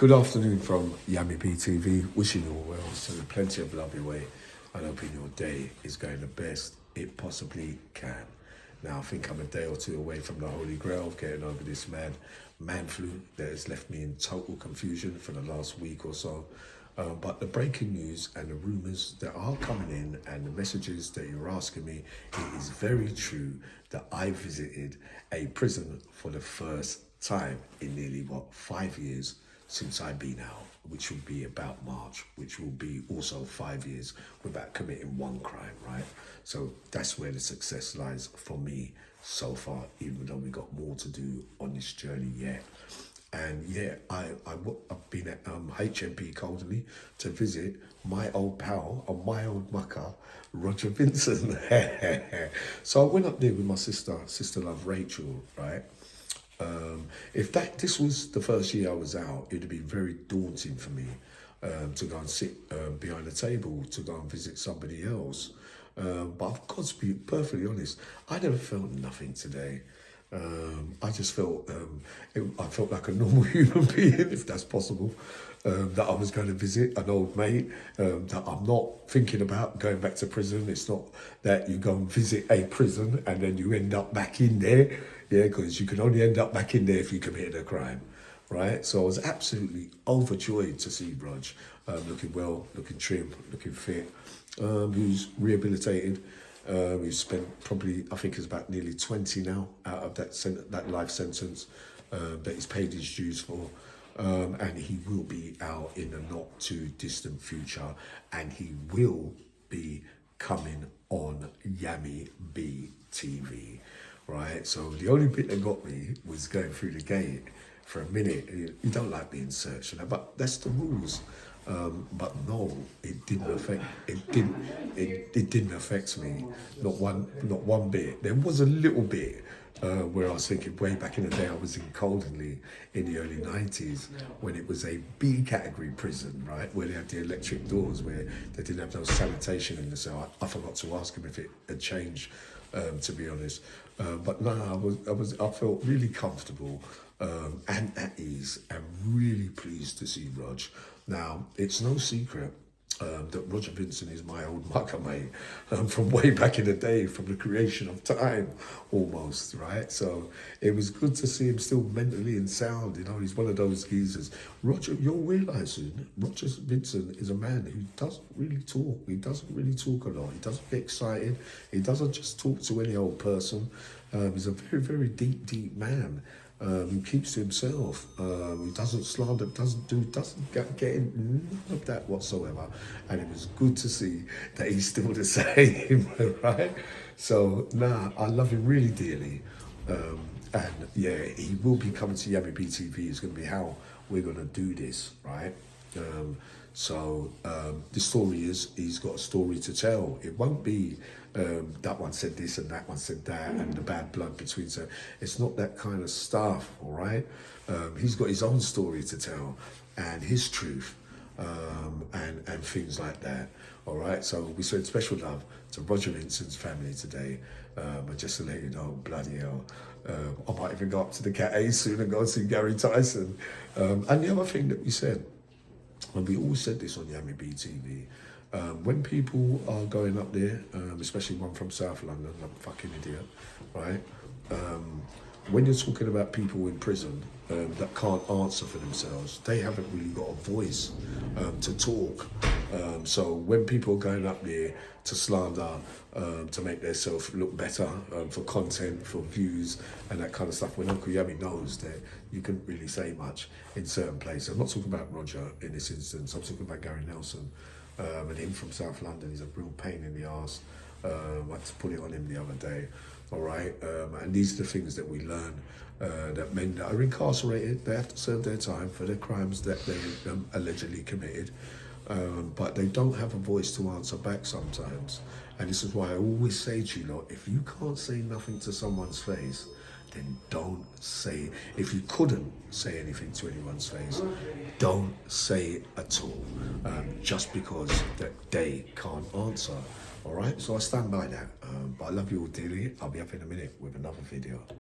Good afternoon from Yammy TV. Wishing you all well, sending plenty of love your way, and hoping your day is going the best it possibly can. Now, I think I'm a day or two away from the Holy Grail of getting over this man flu that has left me in total confusion for the last week or so. But the breaking news and the rumours that are coming in and the messages that you're asking me, it is very true that I visited a prison for the first time in nearly, 5 years since I've been out, which will be about March, which will be also 5 years without committing one crime, right? So that's where the success lies for me so far, even though we got more to do on this journey yet. And yeah, I've been at HMP Coldingley to visit my old pal, or my old mucker, Roger Vincent. So I went up there with my sister love Rachel, right? If this was the first year I was out, it'd be very daunting for me to go and sit behind a table to go and visit somebody else. But I've got to be perfectly honest, I never felt nothing today. I just felt, I felt like a normal human being, if that's possible, that I was going to visit an old mate, that I'm not thinking about going back to prison. It's not that you go and visit a prison and then you end up back in there, yeah, because you can only end up back in there if you committed a crime, right? So I was absolutely overjoyed to see Rog, looking well, looking trim, looking fit, who's rehabilitated. We've spent probably, I think it's about nearly 20 now out of that life sentence that he's paid his dues for. And he will be out in the not too distant future, and he will be coming on Yammy TV, right? So the only bit that got me was going through the gate for a minute. You don't like being searched, but that's the rules. But no, it didn't affect me, not one bit. There was a little bit where I was thinking, way back in the day, I was in Coldingley in the early 90s when it was a B category prison, right, where they had the electric doors, where they didn't have no sanitation in the cell. I forgot to ask him if it had changed, to be honest. But no, I felt really comfortable and at ease, and really pleased to see Rog. Now, it's no secret that Roger Vincent is my old mucker mate from way back in the day, from the creation of time, almost, right? So it was good to see him still mentally and sound. You know, he's one of those geezers. Roger, you'll realise soon, Roger Vincent is a man who doesn't really talk. He doesn't really talk a lot. He doesn't get excited. He doesn't just talk to any old person. He's a very, very deep man. Who keeps to himself, who doesn't slander, doesn't get in none of that whatsoever. And it was good to see that he's still the same, right? So, I love him really dearly. And yeah, he will be coming to Yammy TV. It's going to be how we're going to do this, right? The story is, he's got a story to tell. It won't be that one said this and that one said that and the bad blood between. So it's not that kind of stuff, all right? He's got his own story to tell and his truth, and things like that, all right? So we send special love to Roger Vincent's family today. But just to let you know, bloody hell, I might even go up to the Cat A soon and go and see Gary Tyson. And the other thing that we said, and we always said this on Yammy TV, when people are going up there, especially one from South London, I'm a fucking idiot, right? When you're talking about people in prison that can't answer for themselves, they haven't really got a voice to talk. So when people are going up there to slander, to make themselves look better, for content, for views, and that kind of stuff, when Uncle Yammy knows that you couldn't really say much in certain places. I'm not talking about Roger in this instance, I'm talking about Gary Nelson, and him from South London. He's a real pain in the arse. I had to put it on him the other day, all right? And these are the things that we learn, that men that are incarcerated, they have to serve their time for the crimes that they allegedly committed. But they don't have a voice to answer back sometimes. And this is why I always say to you lot, if you can't say nothing to someone's face, then don't say it. If you couldn't say anything to anyone's face, don't say it at all, just because that they can't answer, all right? So I stand by that. But I love you all dearly. I'll be up in a minute with another video.